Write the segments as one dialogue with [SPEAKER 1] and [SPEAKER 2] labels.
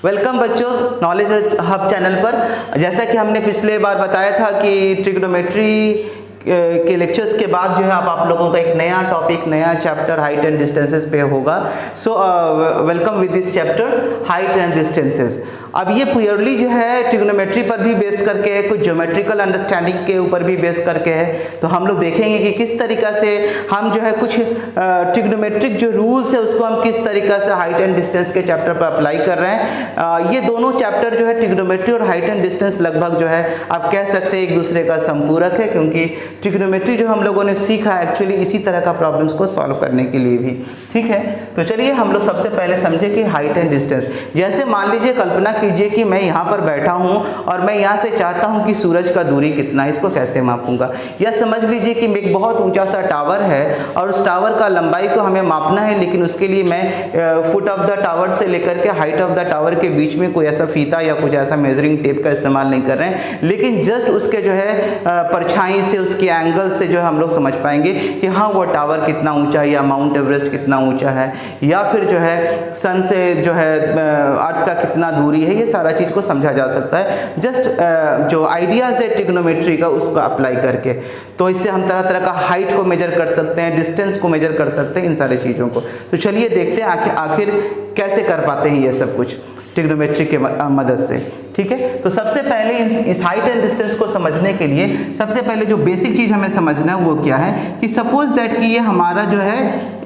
[SPEAKER 1] Welcome बच्चों knowledge hub channel पर। जैसा कि हमने पिछले बार बताया था कि ट्रिग्नोमेट्री के लेक्चर्स के बाद जो है अब आप लोगों का एक नया टॉपिक, नया चैप्टर हाइट एंड डिस्टेंसेस पे होगा। So welcome with this chapter height and distances. अब ये प्योरली जो है ट्रिग्नोमेट्री पर भी बेस्ड करके है, कुछ ज्योमेट्रिकल अंडरस्टैंडिंग के ऊपर भी बेस्ड करके है। तो हम लोग देखेंगे कि किस तरीक़ा से हम जो है कुछ ट्रिग्नोमेट्रिक जो रूल्स है उसको हम किस तरीक़ा से हाइट एंड डिस्टेंस के चैप्टर पर अप्लाई कर रहे हैं। ये दोनों चैप्टर जो है ट्रिग्नोमेट्री और हाइट एंड डिस्टेंस लगभग जो है आप कह सकते हैं एक दूसरे का संपूरक है, क्योंकि ट्रिग्नोमेट्री जो हम लोगों ने सीखा एक्चुअली इसी तरह का प्रॉब्लम्स को सॉल्व करने के लिए भी। ठीक है, तो चलिए हम लोग सबसे पहले समझे कि हाइट एंड डिस्टेंस। जैसे मान लीजिए, कल्पना कीजिए कि मैं यहाँ पर बैठा हूँ और मैं यहाँ से चाहता हूँ कि सूरज का दूरी कितना है, इसको कैसे मापूंगा। या समझ लीजिए कि एक बहुत ऊंचा सा टावर है और उस टावर का लंबाई को हमें मापना है, लेकिन उसके लिए मैं फुट ऑफ द टावर से लेकर के हाइट ऑफ द टावर के बीच में कोई ऐसा फीता या कुछ ऐसा मेजरिंग टेप का इस्तेमाल नहीं कर रहे हैं, लेकिन जस्ट उसके जो है परछाई से, उसके एंगल से जो है हम लोग समझ पाएंगे कि हाँ वो टावर कितना ऊंचा है या माउंट एवरेस्ट कितना ऊंचा है, या फिर जो है सन से जो है अर्थ का कितना दूरी है। ये सारा चीज़ को समझा जा सकता है जस्ट जो आइडियाज़ है ट्रिग्नोमेट्री का उसको अप्लाई करके। तो इससे हम तरह तरह का हाइट को मेजर कर सकते हैं, डिस्टेंस को मेजर कर सकते हैं, इन सारी चीज़ों को। तो चलिए देखते हैं आखिर कैसे कर पाते हैं ये सब कुछ ट्रिग्नोमेट्री के मदद से। ठीक है, तो सबसे पहले इस हाइट एंड डिस्टेंस को समझने के लिए सबसे पहले जो बेसिक चीज़ हमें समझना है वो क्या है कि सपोज दैट कि ये हमारा जो है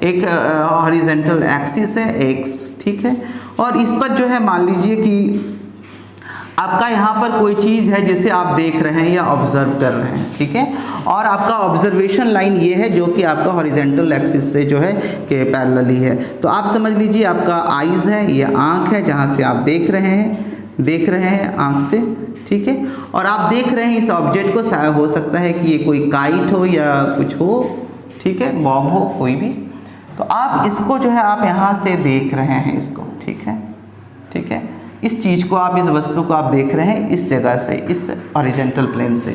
[SPEAKER 1] एक हॉरिजॉन्टल एक्सिस है x, ठीक है, और इस पर जो है मान लीजिए कि आपका यहाँ पर कोई चीज़ है जिसे आप देख रहे हैं या ऑब्जर्व कर रहे हैं, ठीक है, और आपका ऑब्जर्वेशन लाइन ये है जो कि आपका हॉरिजॉन्टल एक्सिस से जो है के पैरेलली है। तो आप समझ लीजिए आपका आइज़ है, ये आँख है जहाँ से आप देख रहे हैं आँख से, ठीक है, और आप देख रहे हैं इस ऑब्जेक्ट को। शायद हो सकता है कि ये कोई काइट हो या कुछ हो, ठीक है, बॉब हो, कोई भी। तो आप इसको जो है आप यहाँ से देख रहे हैं इसको, ठीक है, इस चीज़ को आप, इस वस्तु को आप देख रहे हैं इस जगह से, इस हॉरिजॉन्टल प्लेन से।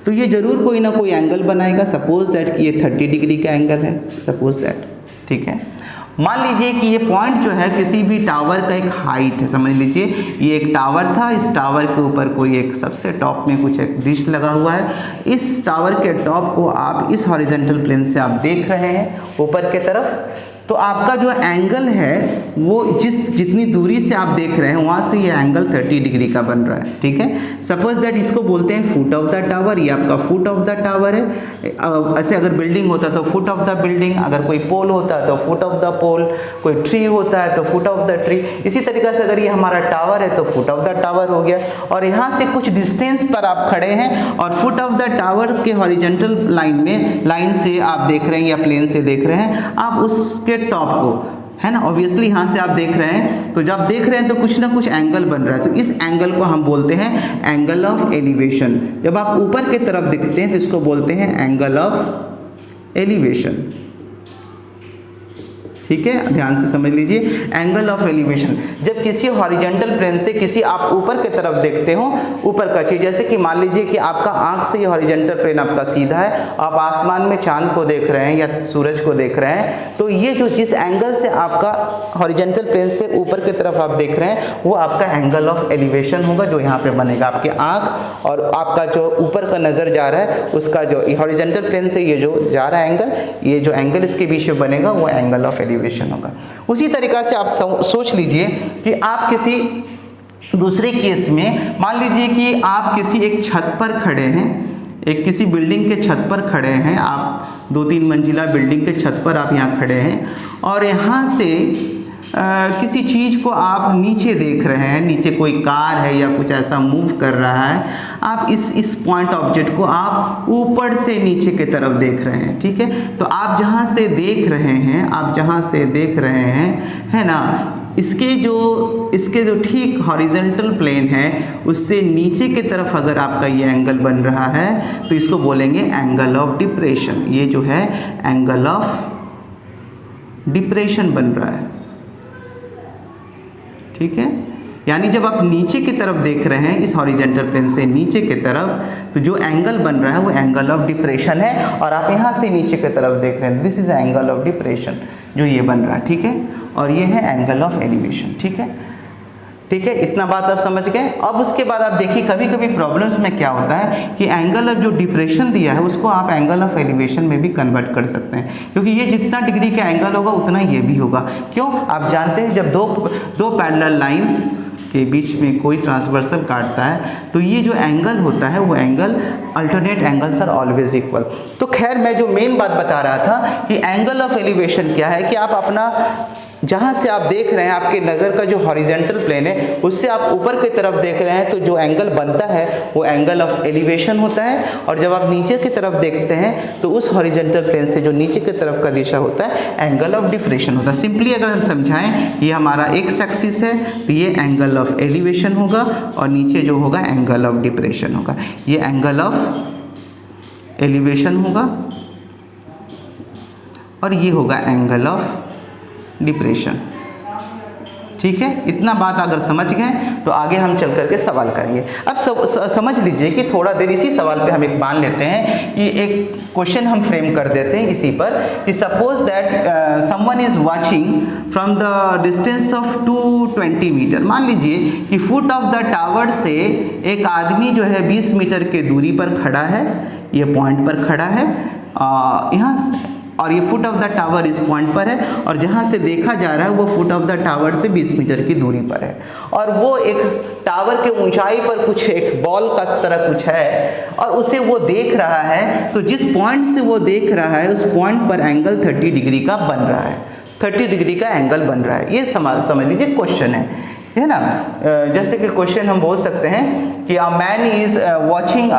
[SPEAKER 1] तो ये ज़रूर कोई ना कोई एंगल बनाएगा। सपोज दैट कि ये 30 डिग्री का एंगल है, सपोज दैट, ठीक है। मान लीजिए कि ये पॉइंट जो है किसी भी टावर का एक हाइट है। समझ लीजिए ये एक टावर था, इस टावर के ऊपर कोई एक सबसे टॉप में कुछ एक डिश लगा हुआ है। इस टावर के टॉप को आप इस हॉरिजॉन्टल प्लेन से आप देख रहे हैं ऊपर के तरफ। तो आपका जो एंगल है वो जितनी दूरी से आप देख रहे हैं वहाँ से ये एंगल 30 डिग्री का बन रहा है, ठीक है। सपोज दैट इसको बोलते हैं फुट ऑफ द टावर। ये आपका फुट ऑफ द टावर है। ऐसे अगर बिल्डिंग होता तो फुट ऑफ द बिल्डिंग, अगर कोई पोल होता है तो फुट ऑफ द पोल, कोई ट्री होता है तो फुट ऑफ द ट्री। इसी तरीक़े से अगर ये हमारा टावर है तो फुट ऑफ द टावर हो गया। और यहाँ से कुछ डिस्टेंस पर आप खड़े हैं और फुट ऑफ द टावर के हॉरिजॉन्टल लाइन से आप देख रहे हैं या प्लेन से देख रहे हैं आप उसके टॉप को, है ना। ऑब्वियसली यहाँ से आप देख रहे हैं, तो जब देख रहे हैं तो कुछ ना कुछ एंगल बन रहा है। तो इस एंगल को हम बोलते हैं एंगल ऑफ एलिवेशन। जब आप ऊपर की तरफ दिखते हैं तो इसको बोलते हैं एंगल ऑफ एलिवेशन, ठीक है, ध्यान से समझ लीजिए एंगल ऑफ एलिवेशन। जब किसी हॉरिजॉन्टल प्लेन से किसी आप ऊपर की तरफ देखते हो, ऊपर का चीज़, जैसे कि मान लीजिए कि आपका आंख से ये हॉरिजॉन्टल प्लेन आपका सीधा है, आप आसमान में चांद को देख रहे हैं या सूरज को देख रहे हैं, तो ये जो जिस एंगल से आपका हॉरिजॉन्टल प्लेन से ऊपर की तरफ आप देख रहे हैं वो आपका एंगल ऑफ एलिवेशन होगा, जो यहाँ पे बनेगा। आपके आँख और आपका जो ऊपर का नज़र जा रहा है उसका जो हॉरिजॉन्टल प्लेन से ये जो जा रहा है एंगल, ये जो एंगल इसके बीच में बनेगा वो एंगल ऑफ एलिवेशन होगा। उसी तरीक़ा से आप सोच लीजिए कि आप किसी दूसरे केस में मान लीजिए कि आप किसी एक छत पर खड़े हैं, एक किसी बिल्डिंग के छत पर खड़े हैं, आप 2-3 मंजिला बिल्डिंग के छत पर आप यहाँ खड़े हैं और यहाँ से किसी चीज़ को आप नीचे देख रहे हैं, नीचे कोई कार है या कुछ ऐसा मूव कर रहा है। आप इस पॉइंट ऑब्जेक्ट को आप ऊपर से नीचे की तरफ देख रहे हैं, ठीक है। तो आप जहाँ से देख रहे हैं, है ना, इसके जो ठीक हॉरिजॉन्टल प्लेन है उससे नीचे की तरफ अगर आपका ये एंगल बन रहा है तो इसको बोलेंगे एंगल ऑफ डिप्रेशन। ये जो है एंगल ऑफ डिप्रेशन बन रहा है, ठीक है। यानी जब आप नीचे की तरफ देख रहे हैं इस हॉरिजॉन्टल प्लेन से नीचे की तरफ, तो जो एंगल बन रहा है वो एंगल ऑफ डिप्रेशन है। और आप यहाँ से नीचे की तरफ देख रहे हैं, this is angle of depression जो ये बन रहा है, ठीक है। और ये है एंगल ऑफ एलिवेशन, ठीक है। ठीक है, इतना बात आप समझ गए। अब उसके बाद आप देखिए कभी कभी प्रॉब्लम्स में क्या होता है कि एंगल ऑफ जो डिप्रेशन दिया है उसको आप एंगल ऑफ एलिवेशन में भी कन्वर्ट कर सकते हैं, क्योंकि ये जितना डिग्री का एंगल होगा उतना ये भी होगा। क्यों? आप जानते हैं जब दो पैरेलल लाइंस के बीच में कोई ट्रांसवर्सल काटता है तो ये जो एंगल होता है वो angle alternate angles are always equal. तो खैर मैं जो मेन बात बता रहा था कि एंगल ऑफ एलिवेशन क्या है कि आप अपना जहाँ से आप देख रहे हैं आपके नज़र का जो हॉरिजेंटल प्लेन है उससे आप ऊपर की तरफ देख रहे हैं तो जो एंगल बनता है वो एंगल ऑफ एलिवेशन होता है, और जब आप नीचे की तरफ देखते हैं तो उस हॉरिजेंटल प्लेन से जो नीचे की तरफ का दिशा होता है एंगल ऑफ डिप्रेशन होता है। सिंपली अगर हम समझाएं, ये हमारा एक्स एक्सिस है तो ये एंगल ऑफ एलिवेशन होगा और नीचे जो होगा एंगल ऑफ डिप्रेशन होगा। ये एंगल ऑफ एलिवेशन होगा और ये होगा एंगल ऑफ डिप्रेशन। ठीक है, इतना बात अगर समझ गए तो आगे हम चल करके सवाल करेंगे। अब समझ लीजिए कि थोड़ा देर इसी सवाल पे हम एक मान लेते हैं कि एक क्वेश्चन हम फ्रेम कर देते हैं इसी पर कि suppose that someone is watching from the distance of 220 metre. मान लीजिए कि फुट ऑफ द टावर से एक आदमी जो है 20 मीटर के दूरी पर खड़ा है, ये पॉइंट पर खड़ा है यहाँ, और ये फुट ऑफ द टावर इस पॉइंट पर है और जहाँ से देखा जा रहा है वो फुट ऑफ द टावर से 20 मीटर की दूरी पर है, और वो एक टावर के ऊंचाई पर कुछ एक बॉल का तरह कुछ है और उसे वो देख रहा है। तो जिस पॉइंट से वो देख रहा है उस पॉइंट पर एंगल 30 डिग्री का बन रहा है, 30 डिग्री का एंगल बन रहा है। ये समझ लीजिए क्वेश्चन है ना। जैसे कि क्वेश्चन हम बोल सकते हैं कि a man is watching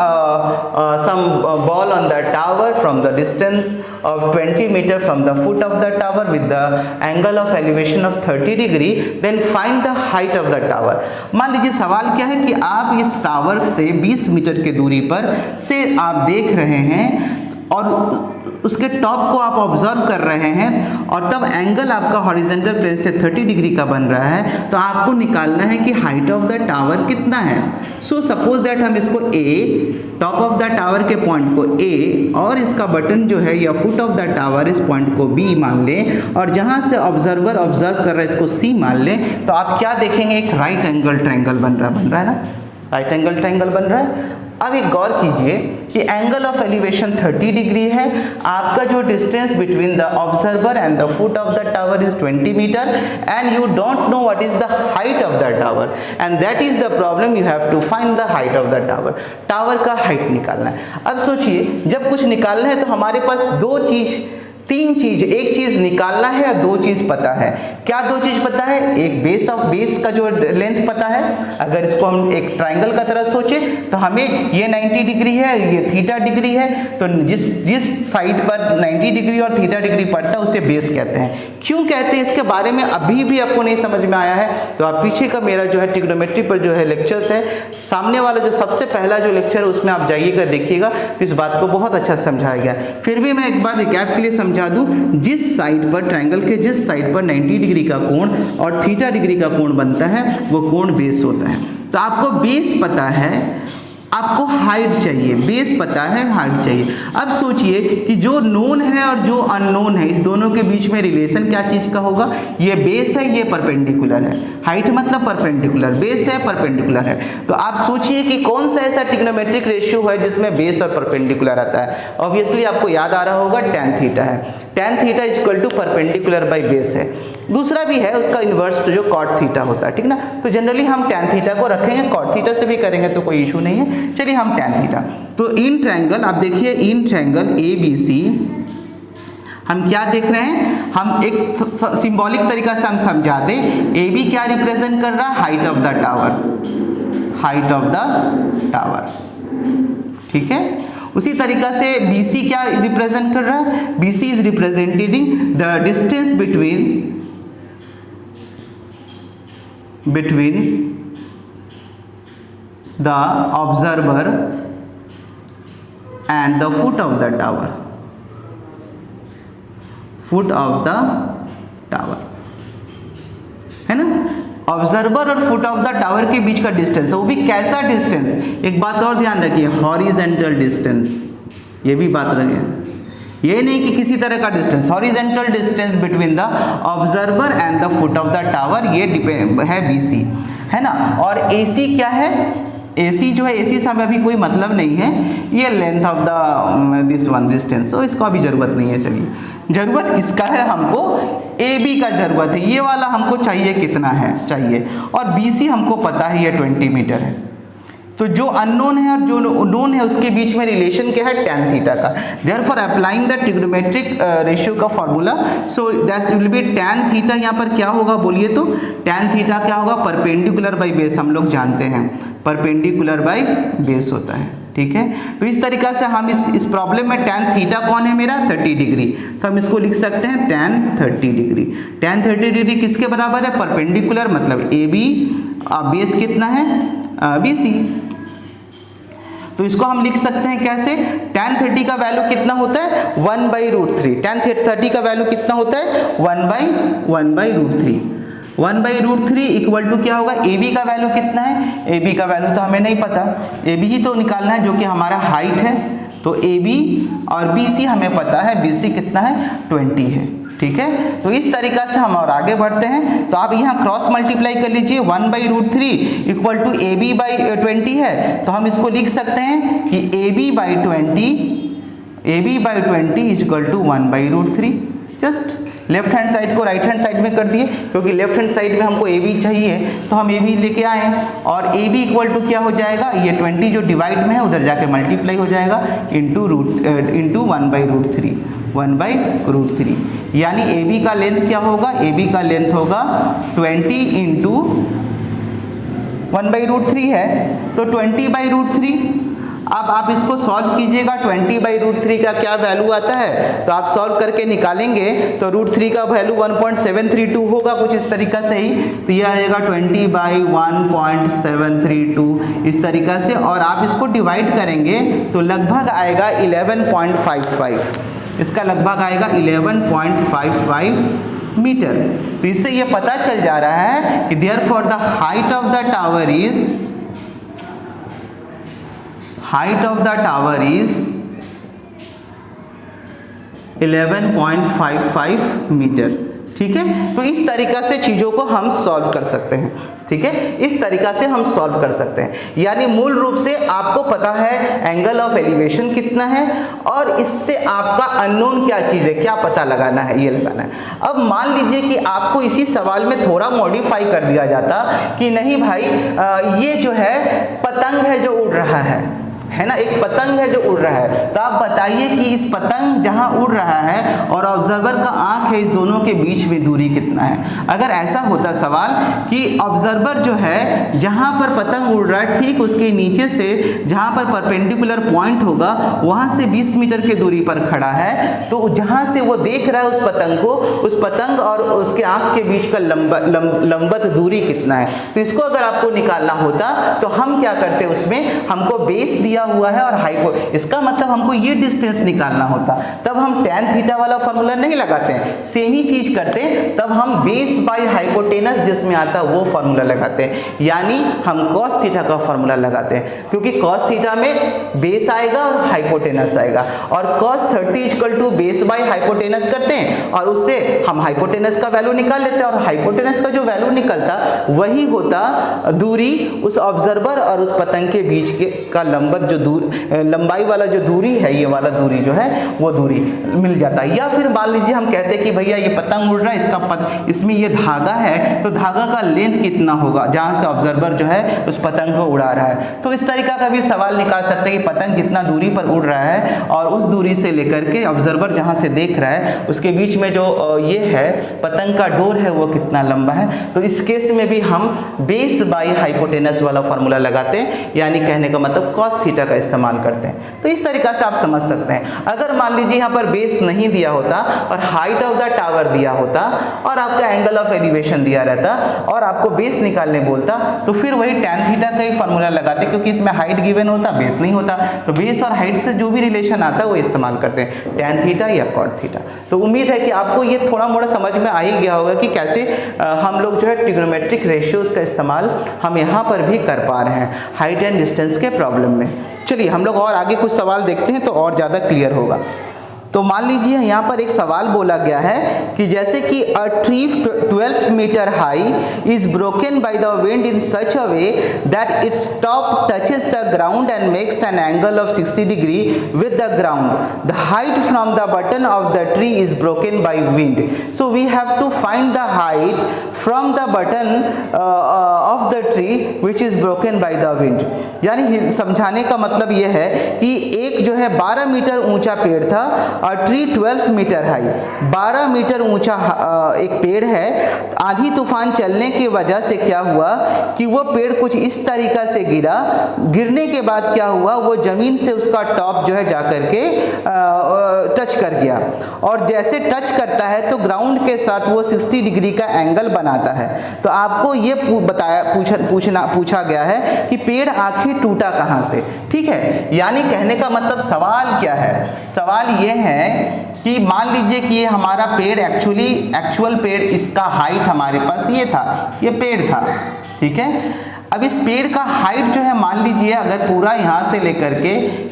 [SPEAKER 1] some ball on the tower from the distance of 20 meter from the foot of the tower with the angle of elevation of 30 degree, then find the height of the tower। मान लीजिए सवाल क्या है कि आप इस tower से 20 metre की दूरी पर से आप देख रहे हैं और उसके टॉप को आप ऑब्जर्व कर रहे हैं और तब एंगल आपका हॉरिजॉन्टल प्लेन से 30 डिग्री का बन रहा है, तो आपको निकालना है कि हाइट ऑफ द टावर कितना है। सो सपोज दैट हम इसको ए, टॉप ऑफ द टावर के पॉइंट को ए और इसका बटन जो है या फुट ऑफ द टावर इस पॉइंट को बी मान लें, और जहां से ऑब्जर्वर ऑब्जर्व कर रहा है इसको सी मान लें, तो आप क्या देखेंगे, एक राइट एंगल ट्रायंगल बन रहा है ना, राइट एंगल ट्रायंगल बन रहा है। अब एक गौर कीजिए कि एंगल ऑफ एलिवेशन 30 डिग्री है, आपका जो distance between the observer and the foot of the tower is 20 metre and you don't know what is the height of the tower, and that is the problem, you have to find the height of the tower. Tower का height निकालना है। अब सोचिए जब कुछ निकालना है तो हमारे पास तीन चीज, एक चीज निकालना है या दो चीज पता है। क्या दो चीज पता है? एक बेस का जो लेंथ पता है। अगर इसको हम एक ट्रायंगल का तरह सोचे तो हमें ये 90 डिग्री है, ये थीटा डिग्री है, तो जिस साइड पर 90 डिग्री और थीटा डिग्री पड़ता है उसे बेस कहते हैं। क्यों कहते हैं इसके बारे में अभी भी आपको नहीं समझ में आया है तो आप पीछे का मेरा जो है ट्रिग्नोमेट्री पर जो है लेक्चर्स है, सामने वाला जो सबसे पहला जो लेक्चर है उसमें आप जाइएगा देखिएगा, तो इस बात को बहुत अच्छा समझाया गया। फिर भी मैं एक बार रिकैप के लिए समझा दूं, जिस साइड पर ट्रायंगल के जिस साइड पर 90 डिग्री का कोण और थीटा डिग्री का कोण बनता है वो कोण बेस होता है। तो आपको बेस पता है, आपको हाइट चाहिए, बेस पता है, हाइट चाहिए। अब सोचिए कि जो नोन है और जो अननोन है इस दोनों के बीच में रिलेशन क्या चीज का होगा? ये बेस है, ये परपेंडिकुलर है। हाइट मतलब परपेंडिकुलर, बेस है परपेंडिकुलर है। तो आप सोचिए कि कौन सा ऐसा ट्रिग्नोमेट्रिक रेशियो है जिसमें बेस और परपेंडिकुलर आता है। ऑब्वियसली आपको याद आ रहा होगा tan थीटा है। tan theta equal to perpendicular by base है। दूसरा भी है उसका इन्वर्स जो cot थीटा होता है, ठीक ना। तो जनरली हम tan थीटा को रखेंगे, cot थीटा से भी करेंगे तो कोई इशू नहीं है। चलिए हम tan थीटा, तो इन ट्रायंगल आप देखिए, इन ट्रायंगल ABC हम क्या देख रहे हैं, हम एक सिंबॉलिक तरीका से हम समझा दें। AB क्या रिप्रेजेंट कर रहा है? Height of the tower, height of the tower, ठीक है। उसी तरीका से BC क्या रिप्रेजेंट कर रहा है? BC is representing the distance between the observer and the foot of the tower, foot of the tower, है ना। ऑब्जर्वर और फुट ऑफ द टावर के बीच का डिस्टेंस, वो भी कैसा डिस्टेंस? एक बात और ध्यान रखिए, हॉरिजेंटल डिस्टेंस, ये भी बात रहे, ये नहीं कि किसी तरह का distance, horizontal distance between the observer and the foot of the tower, ये है BC। है ना। और AC क्या है, AC जो है, AC से हमें अभी कोई मतलब नहीं है, ये length of the this one distance, तो इसको अभी ज़रूरत नहीं है। चलिए ज़रूरत किसका है, हमको AB का ज़रूरत है, ये वाला हमको चाहिए, कितना है चाहिए, और BC हमको पता है ये 20 मीटर है। तो जो अननोन है और जो नोन है उसके बीच में रिलेशन क्या है, tan थीटा का। Therefore applying the trigonometric ratio का formula, so that will be tan theta, यहाँ पर क्या होगा बोलिए तो, tan थीटा क्या होगा, परपेंडिकुलर बाई बेस, हम लोग जानते हैं परपेंडिकुलर बाई बेस होता है, ठीक है। तो इस तरीका से हम इस प्रॉब्लम में tan थीटा कौन है मेरा, 30 डिग्री, तो हम इसको लिख सकते हैं tan 30 डिग्री। tan 30 डिग्री किसके बराबर है, परपेंडिकुलर मतलब AB, बेस कितना है BC। तो इसको हम लिख सकते हैं कैसे, tan 30 का वैल्यू कितना होता है 1/√3, tan 30 का वैल्यू कितना होता है 1/√3, 1/√3 इक्वल टू क्या होगा, AB का वैल्यू कितना है, AB का वैल्यू तो हमें नहीं पता, AB ही तो निकालना है जो कि हमारा हाइट है, तो AB और BC हमें पता है, BC कितना है 20 है, ठीक है। तो इस तरीका से हम और आगे बढ़ते हैं। तो आप यहाँ क्रॉस मल्टीप्लाई कर लीजिए, 1/√3 इक्वल टू AB/20 है, तो हम इसको लिख सकते हैं कि AB/20 is equal to 1/√3। Just left hand side को राइट हैंड साइड में कर दिए, क्योंकि लेफ्ट हैंड साइड में हमको AB चाहिए, तो हम AB लेके आए, और AB इक्वल टू क्या हो जाएगा, ये 20 जो डिवाइड में है उधर जाके मल्टीप्लाई हो जाएगा इंटू 1/√3, यानी AB का लेंथ क्या होगा, AB का लेंथ होगा 20 इंटू 1/√3 है, तो 20/√3। अब आप इसको सॉल्व कीजिएगा, 20/√3 का क्या वैल्यू आता है, तो आप सॉल्व करके निकालेंगे तो √3 का वैल्यू 1.732 होगा, कुछ इस तरीका से ही, तो यह आएगा 20/1.732 इस तरीका से, और आप इसको डिवाइड करेंगे तो लगभग आएगा 11.55, इसका लगभग आएगा 11.55 मीटर। तो इससे ये पता चल जा रहा है कि therefore the height of the tower is 11.55 metre, ठीक है। तो इस तरीका से चीज़ों को हम सॉल्व कर सकते हैं, ठीक है, इस तरीका से हम सॉल्व कर सकते हैं। यानी मूल रूप से आपको पता है एंगल ऑफ एलिवेशन कितना है, और इससे आपका अननोन क्या चीज़ है, क्या पता लगाना है, ये लगाना है। अब मान लीजिए कि आपको इसी सवाल में थोड़ा मॉडिफाई कर दिया जाता कि नहीं भाई, ये जो है पतंग है जो उड़ रहा है ना, एक पतंग है जो उड़ रहा है, तो आप बताइए कि इस पतंग जहां उड़ रहा है और ऑब्जर्वर का आंख है, इस दोनों के बीच में दूरी कितना है। अगर ऐसा होता सवाल कि ऑब्जर्वर जो है जहां पर पतंग उड़ रहा है ठीक उसके नीचे से जहां पर परपेंडिकुलर पॉइंट होगा वहां से 20 मीटर की दूरी पर खड़ा है, तो जहां से वो देख रहा है उस पतंग को, उस पतंग और उसके आंख के बीच का लंबवत दूरी कितना है। तो इसको अगर आपको निकालना होता तो हम क्या करते, उसमें हमको बेस दिया हुआ है और हाइपो, इसका मतलब हमको ये डिस्टेंस निकालना होता, तब हम tan थीटा वाला फॉर्मूला नहीं लगाते हैं, सेम ही चीज करते हैं, तब हम बेस बाय हाइपोटेनस जिसमें आता है वो फॉर्मूला लगाते हैं, यानी हम cos थीटा का फॉर्मूला लगाते हैं, क्योंकि cos थीटा में बेस आएगा और हाइपोटेनस आएगा, और cos 30 equal to base by hypotenuse करते हैं, और उससे हम हाइपोटेनस का वैल्यू निकाल लेते हैं, और हाइपोटेनस का जो वैल्यू निकलता वही होता दूरी उस ऑब्जर्वर और उस पतंग के बीच के का लंबवत जो लंबाई वाला जो दूरी है, ये वाला दूरी जो है वो दूरी मिल जाता है। या फिर मान लीजिए हम कहते हैं कि भैया ये पतंग उड़ रहा है, इसमें ये धागा है, तो धागा का लेंथ कितना होगा जहां से ऑब्जर्वर जो है उस पतंग को उड़ा रहा है। तो इस तरीका का भी सवाल निकाल सकते हैं कि पतंग जितना दूरी पर उड़ रहा है और उस दूरी से लेकर के ऑब्जर्वर जहां से देख रहा है उसके बीच में जो ये है पतंग का डोर है वो कितना लंबा है। तो इस केस में भी हम बेस बाय हाइपोटेनस वाला फॉर्मूला लगाते हैं, यानी कहने का मतलब cos थीटा का इस्तेमाल करते हैं। तो इस तरीका से आप समझ सकते हैं। अगर मान लीजिए यहाँ पर बेस नहीं दिया होता और हाइट ऑफ द टावर दिया होता और आपका एंगल ऑफ एलिवेशन दिया रहता और आपको बेस निकालने बोलता, तो फिर वही tan थीटा का ही फॉर्मूला लगाते, क्योंकि इसमें हाइट गिवन होता, बेस नहीं होता, तो बेस और हाइट से जो भी रिलेशन आता है वो इस्तेमाल करते हैं, tan थीटा या cot थीटा। तो उम्मीद है कि आपको ये थोड़ा मोड़ा समझ में आ ही गया होगा कि कैसे हम लोग जो है ट्रिग्नोमेट्रिक रेशियोज का इस्तेमाल हम यहाँ पर भी कर पा रहे हैं हाइट एंड डिस्टेंस के प्रॉब्लम में। चलिए हम लोग और आगे कुछ सवाल देखते हैं तो और ज़्यादा क्लियर होगा। तो मान लीजिए यहाँ पर एक सवाल बोला गया है कि जैसे कि a tree 12 metre high is broken by the wind in such a way that its top touches the ground and makes an angle of 60 degree with the ground, the height from the button of the tree is broken by wind. So we have to find the height from the button of the tree which is broken by the wind. यानी समझाने का मतलब यह है कि एक जो है 12 मीटर ऊंचा पेड़ था, और ट्री 12 मीटर हाई, 12 मीटर ऊंचा एक पेड़ है। आंधी तूफान चलने की वजह से क्या हुआ कि वो पेड़ कुछ इस तरीका से गिरा, गिरने के बाद क्या हुआ, वो जमीन से उसका टॉप जो है जाकर के टच कर गया, और जैसे टच करता है तो ग्राउंड के साथ वो 60 डिग्री का एंगल बनाता है। तो आपको ये पूछा गया है कि पेड़ आखिर टूटा कहाँ से। ठीक है, यानी कहने का मतलब सवाल क्या है, सवाल ये है कि मान लीजिए कि ये हमारा पेड़ एक्चुअल पेड़, इसका हाइट हमारे पास ये था, ये पेड़ था। ठीक है, अब इस पेड़ का हाइट जो है मान लीजिए अगर पूरा यहाँ से लेकर के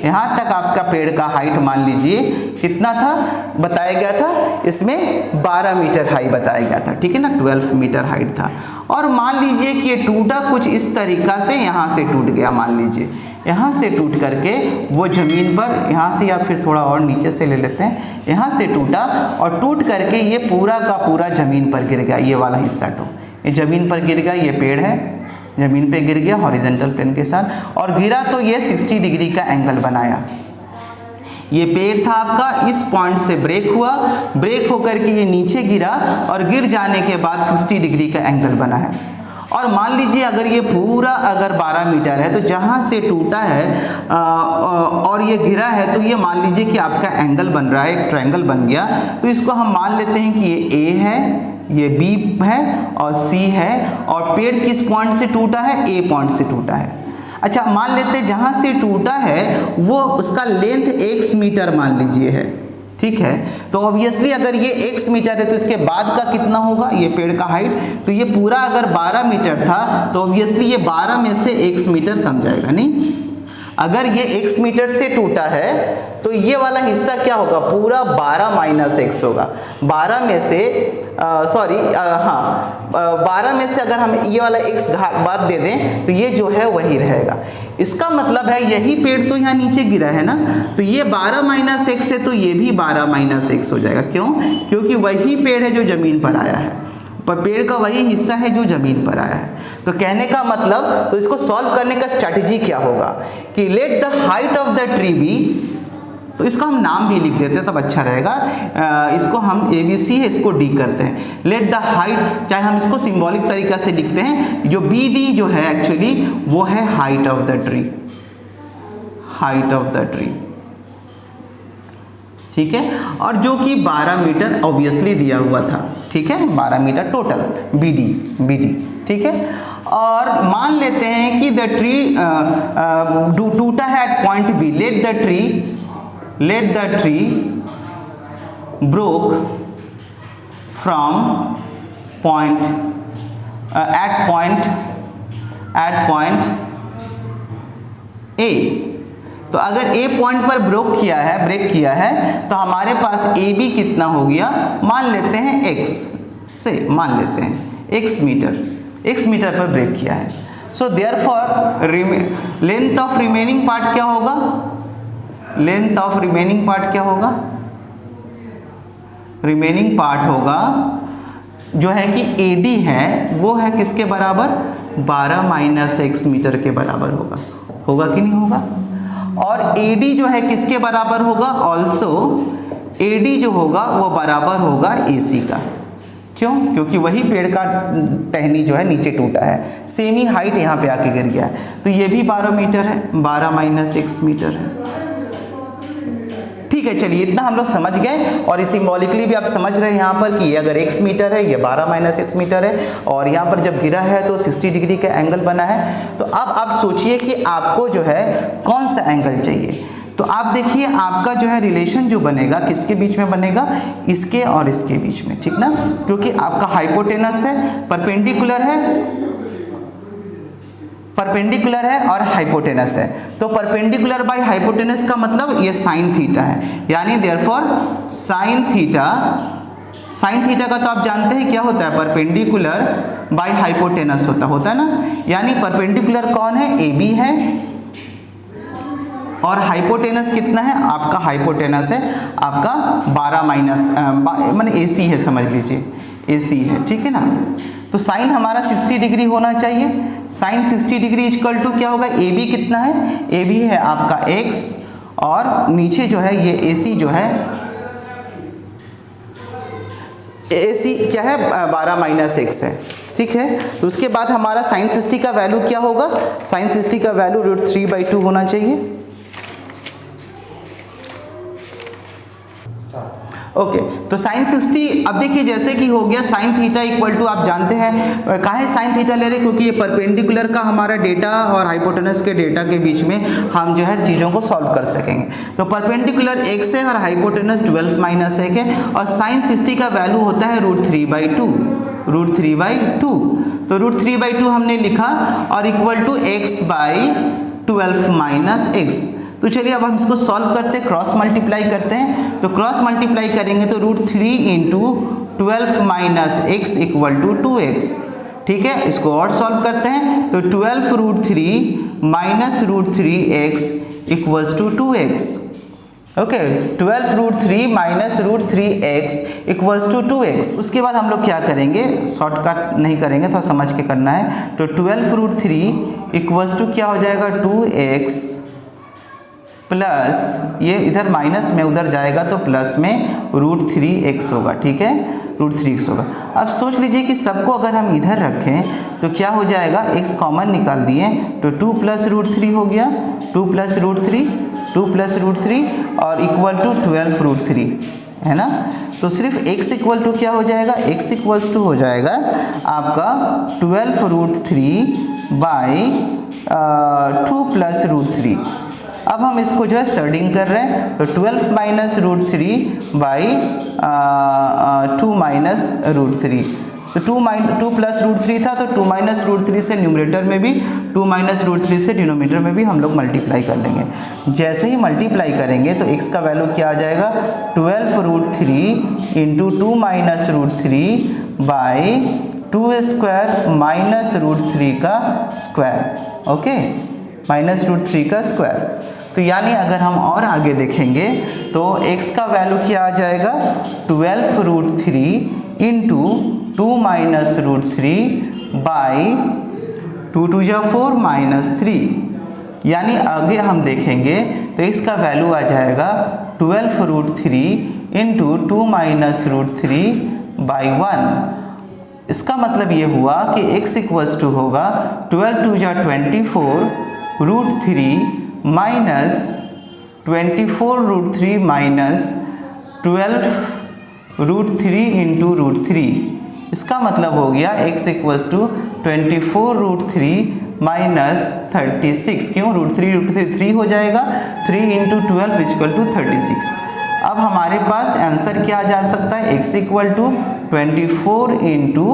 [SPEAKER 1] यहाँ तक आपका पेड़ का हाइट मान लीजिए कितना था, बताया गया था इसमें 12 मीटर हाई बताया गया था। ठीक है ना, 12 मीटर हाइट था। और मान लीजिए कि ये टूटा कुछ इस तरीका से, यहाँ से टूट गया, मान लीजिए यहाँ से टूट करके वो ज़मीन पर, यहाँ से या फिर थोड़ा और नीचे से ले लेते हैं, यहाँ से टूटा और टूट करके ये पूरा का पूरा ज़मीन पर गिर गया। ये वाला हिस्सा तो ये ज़मीन पर गिर गया, ये पेड़ है ज़मीन पे गिर गया हॉरिजॉन्टल प्लेन के साथ, और गिरा तो ये 60 डिग्री का एंगल बनाया। ये पेड़ था आपका, इस पॉइंट से ब्रेक हुआ, ब्रेक होकर के ये नीचे गिरा और गिर जाने के बाद 60 डिग्री का एंगल बना है। और मान लीजिए अगर ये पूरा अगर 12 मीटर है तो जहाँ से टूटा है और ये गिरा है तो ये मान लीजिए कि आपका एंगल बन रहा है, एक ट्रायंगल बन गया। तो इसको हम मान लेते हैं कि ये ए है, ये बी है और सी है, और पेड़ किस पॉइंट से टूटा है, ए पॉइंट से टूटा है। अच्छा, मान लेते हैं जहाँ से टूटा है वो उसका लेंथ x मीटर मान लीजिए है। ठीक है, तो ऑब्वियसली अगर ये x मीटर है तो इसके बाद का कितना होगा, ये पेड़ का हाइट, तो ये पूरा अगर 12 मीटर था तो ऑब्वियसली ये 12 में से x मीटर कम जाएगा। नहीं, अगर ये x मीटर से टूटा है तो ये वाला हिस्सा क्या होगा, पूरा 12 माइनस x होगा। 12 में से 12 में से अगर हम ये वाला x बात दे दें तो ये जो है वही रहेगा। इसका मतलब है यही पेड़ तो यहाँ नीचे गिरा है ना, तो ये 12 माइनस x है तो ये भी 12 माइनस x हो जाएगा। क्यों? क्योंकि वही पेड़ है जो जमीन पर आया है, पर पेड़ का वही हिस्सा है जो जमीन पर आया है। तो कहने का मतलब, तो इसको सॉल्व करने का स्ट्रैटेजी क्या होगा कि let the height of the tree be, तो इसको हम नाम भी लिख देते हैं तब अच्छा रहेगा। इसको हम ABC है, इसको D करते हैं। लेट द हाइट, चाहे हम इसको सिंबॉलिक तरीका से लिखते हैं, जो BD जो है एक्चुअली वो है height of the tree, height of the tree. ठीक है, और जो कि 12 मीटर ऑब्वियसली दिया हुआ था। ठीक है, 12 मीटर टोटल BD। ठीक है, और मान लेते हैं कि द ट्री टूटा है at point B। Let the tree broke from point at point A। तो अगर A पॉइंट पर ब्रेक किया है तो हमारे पास AB कितना हो गया, मान लेते हैं x से, मान लेते हैं x मीटर पर ब्रेक किया है। So therefore length of remaining part क्या होगा, लेंथ ऑफ रिमेनिंग पार्ट क्या होगा, रिमेनिंग पार्ट होगा जो है कि AD है वो है किसके बराबर, 12 माइनस x मीटर के बराबर होगा कि नहीं होगा। और AD जो है किसके बराबर होगा, ऑल्सो AD जो होगा वो बराबर होगा AC का। क्यों? क्योंकि वही पेड़ का टहनी जो है नीचे टूटा है, सेम ही हाइट यहाँ पे आके गिर गया है, तो ये भी 12 मीटर है, 12 माइनस x मीटर है। ठीक है, चलिए इतना हम लोग समझ गए, और इस सिंबॉलिकली भी आप समझ रहे हैं यहाँ पर कि ये अगर x मीटर है, ये 12 माइनस x मीटर है, और यहाँ पर जब गिरा है तो 60 डिग्री का एंगल बना है। तो अब आप सोचिए कि आपको जो है कौन सा एंगल चाहिए। तो आप देखिए आपका जो है रिलेशन जो बनेगा किसके बीच में बनेगा, इसके और इसके बीच में। ठीक ना, क्योंकि आपका हाइपोटेनस है, परपेंडिकुलर है, परपेंडिकुलर है और हाइपोटेनस है। तो परपेंडिकुलर बाय हाइपोटेनस का मतलब ये साइन थीटा है, यानी देयरफॉर साइन थीटा का तो आप जानते हैं क्या होता है, परपेंडिकुलर बाय हाइपोटेनस होता है ना। यानी परपेंडिकुलर कौन है, ए बी है, और हाइपोटेनस कितना है आपका, हाइपोटेनस है आपका 12 माइनस माने ए सी है, समझ लीजिए ए सी है, ठीक है ना। तो साइन हमारा 60 डिग्री होना चाहिए। साइन 60 डिग्री इक्वल टू क्या होगा, ए बी कितना है, ए बी है आपका x, और नीचे जो है ये ए सी जो है, ए सी क्या है 12 माइनस x है, ठीक है। तो उसके बाद हमारा साइन 60 का वैल्यू क्या होगा, साइन 60 का वैल्यू √3/2 होना चाहिए। ओके, तो साइन 60, अब देखिए जैसे कि हो गया साइन थीटा इक्वल टू, आप जानते हैं काहे साइन थीटा ले रहे, क्योंकि ये परपेंडिकुलर का हमारा डेटा और हाइपोटेनस के डेटा के बीच में हम जो है चीज़ों को सॉल्व कर सकेंगे। तो परपेंडिकुलर x है और हाइपोटेनस 12 माइनस 1 है, और साइन 60 का वैल्यू होता है √3/2, तो √3/2 हमने लिखा, और equal to x/12 minus x। तो चलिए अब हम इसको सॉल्व करते हैं, क्रॉस मल्टीप्लाई करते हैं। तो क्रॉस मल्टीप्लाई करेंगे तो √3 × 12 minus x equal to 2x, ठीक है। इसको और सॉल्व करते हैं तो 12 √3 minus √3x equals to 2x। Okay, 12 √3 minus √3x equals to 2x। उसके बाद हम लोग क्या करेंगे, शॉर्टकट नहीं करेंगे, थोड़ा समझ के करना है। तो 12 √3 इक्वल्स टू क्या हो जाएगा, 2x प्लस ये इधर माइनस में उधर जाएगा तो प्लस में √3x होगा, ठीक है, √3x होगा। अब सोच लीजिए कि सबको अगर हम इधर रखें तो क्या हो जाएगा, x कॉमन निकाल दिए तो 2 + √3 हो गया, 2 + √3 और इक्वल टू 12 √3 है ना। तो सिर्फ x इक्वल टू क्या हो जाएगा, x इक्वल्स टू हो जाएगा आपका 12 √3/2 + √3। अब हम इसको जो है सर्डिंग कर रहे हैं, तो 12 माइनस √3/2 माइनस √3। तो 2 + √3 था, तो 2 माइनस √3 से न्यूमरेटर में भी, 2 माइनस √3 से डिनोमिनेटर में भी हम लोग मल्टीप्लाई कर लेंगे। जैसे ही मल्टीप्लाई करेंगे तो x का वैल्यू क्या आ जाएगा, 12 √3 × 2 माइनस √3/2² माइनस √3 का स्क्वायर, ओके, माइनस √3 का स्क्वायर। तो यानी अगर हम और आगे देखेंगे तो x का वैल्यू क्या आ जाएगा, 12 √3 × 2 माइनस √3/2 × 2 = 4 माइनस 3। यानी आगे हम देखेंगे तो इसका वैल्यू आ जाएगा 12 √3 × 2 माइनस √3/1। इसका मतलब ये हुआ कि x इक्वल्स टू होगा 12 × 2 = 24 √3 माइनस 24 √3 माइनस 12 √3 × √3। इसका मतलब हो गया x इक्वल्स टू 24 √3 माइनस 36। क्यों, √3 3 हो जाएगा, 3 × 12 इक्वल टू 36। अब हमारे पास आंसर क्या आ जा सकता है, x इक्वल टू 24 ×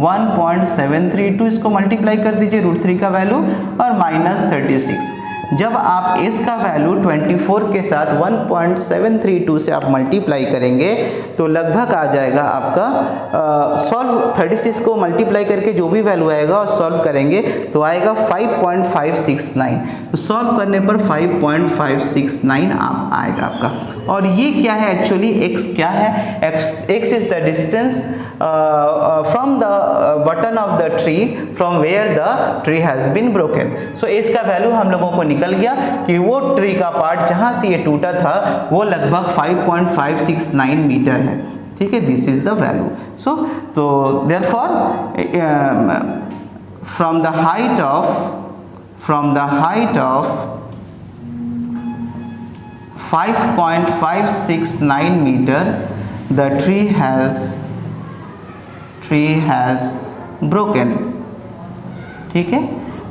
[SPEAKER 1] 1.732, इसको मल्टीप्लाई कर दीजिए √3 का वैल्यू और माइनस 36। जब आप s का वैल्यू 24 के साथ 1.732 से आप मल्टीप्लाई करेंगे तो लगभग आ जाएगा आपका सॉल्व 36 को मल्टीप्लाई करके जो भी वैल्यू आएगा और सॉल्व करेंगे तो आएगा 5.569। तो सॉल्व करने पर 5.569 आएगा आपका। और ये क्या है एक्चुअली, x क्या है, x is the distance from the button of the tree from where the tree has been broken. So x का वैल्यू हम लोगों को निकल गया कि वो ट्री का पार्ट जहाँ से ये टूटा था वो लगभग 5.569 मीटर है, ठीक है, दिस इज द वैल्यू। सो तो therefore from the height of 5.569 meter the tree has broken, ठीक है।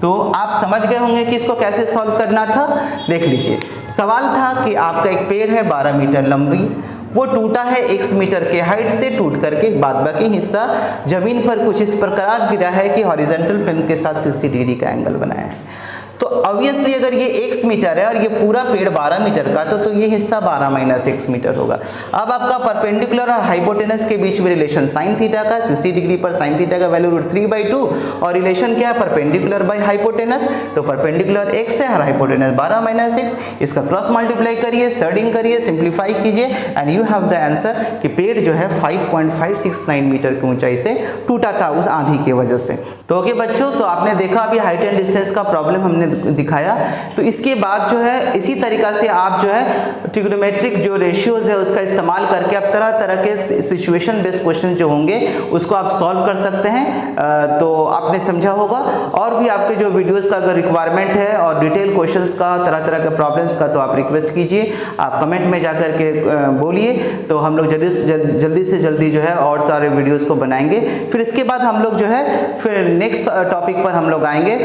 [SPEAKER 1] तो आप समझ गए होंगे कि इसको कैसे सॉल्व करना था। देख लीजिए, सवाल था कि आपका एक पेड़ है 12 मीटर लंबी वो टूटा है x मीटर के हाइट से, टूट करके बाद बाकी हिस्सा जमीन पर कुछ इस प्रकार गिरा है कि हॉरिजॉन्टल प्लेन के साथ 60 डिग्री का एंगल बनाया है। तो ऑब्वियसली अगर ये x मीटर है और ये पूरा पेड़ 12 मीटर का, तो ये हिस्सा 12 माइनस x मीटर होगा। अब आपका परपेंडिकुलर और हाइपोटेनस के बीच में रिलेशन साइन थीटा का, 60 डिग्री पर साइन थीटा का वैल्यू √3/2, और रिलेशन क्या है, परपेंडिकुलर बाय हाइपोटेनस, तो परपेंडिकुलर x है और हाइपोटेनस 12 माइनस x, इसका क्रॉस मल्टीप्लाई करिए, सर्डिंग करिए, सिंप्लीफाई कीजिए and you have the answer कि पेड़ जो है 5.569 मीटर की ऊंचाई से टूटा था उस आंधी की वजह से। तो ओके बच्चों, तो आपने देखा अभी हाइट एंड डिस्टेंस का प्रॉब्लम हमने दिखाया। तो इसके बाद जो है इसी तरीका से आप जो है ट्रिग्नोमेट्रिक जो रेशियोज है उसका इस्तेमाल करके आप तरह तरह के सिचुएशन बेस्ड क्वेश्चन जो होंगे उसको आप सॉल्व कर सकते हैं। तो आपने समझा होगा, और भी आपके जो वीडियोस का अगर रिक्वायरमेंट है और डिटेल क्वेश्चंस का, तरह तरह के प्रॉब्लम्स का, तो आप रिक्वेस्ट कीजिए, आप कमेंट में जा कर के बोलिए, तो हम लोग जल्दी से जल्दी जो है और सारे वीडियोज़ को बनाएंगे। फिर इसके बाद हम लोग जो है फिर नेक्स्ट टॉपिक पर हम लोग आएंगे।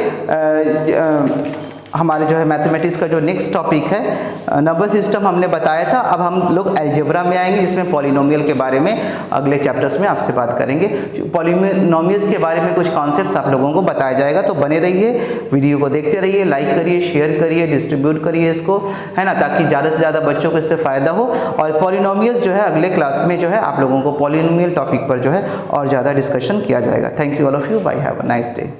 [SPEAKER 1] हमारे जो है मैथमेटिक्स का जो नेक्स्ट टॉपिक है नंबर सिस्टम हमने बताया था, अब हम लोग अलजेब्रा में आएंगे जिसमें पॉलिनोमियल के बारे में अगले चैप्टर्स में आपसे बात करेंगे। पॉलिनोमियल्स के बारे में कुछ कॉन्सेप्ट्स आप लोगों को बताया जाएगा, तो बने रहिए, वीडियो को देखते रहिए, लाइक करिए, शेयर करिए, डिस्ट्रीब्यूट करिए इसको, है ना, ताकि ज़्यादा से ज़्यादा बच्चों को इससे फ़ायदा हो। और पॉलिनोमियल्स जो है अगले क्लास में जो है आप लोगों को पॉलिनोमियल टॉपिक पर जो है और ज़्यादा डिस्कशन किया जाएगा। Thank you all of you, bye, have a nice day.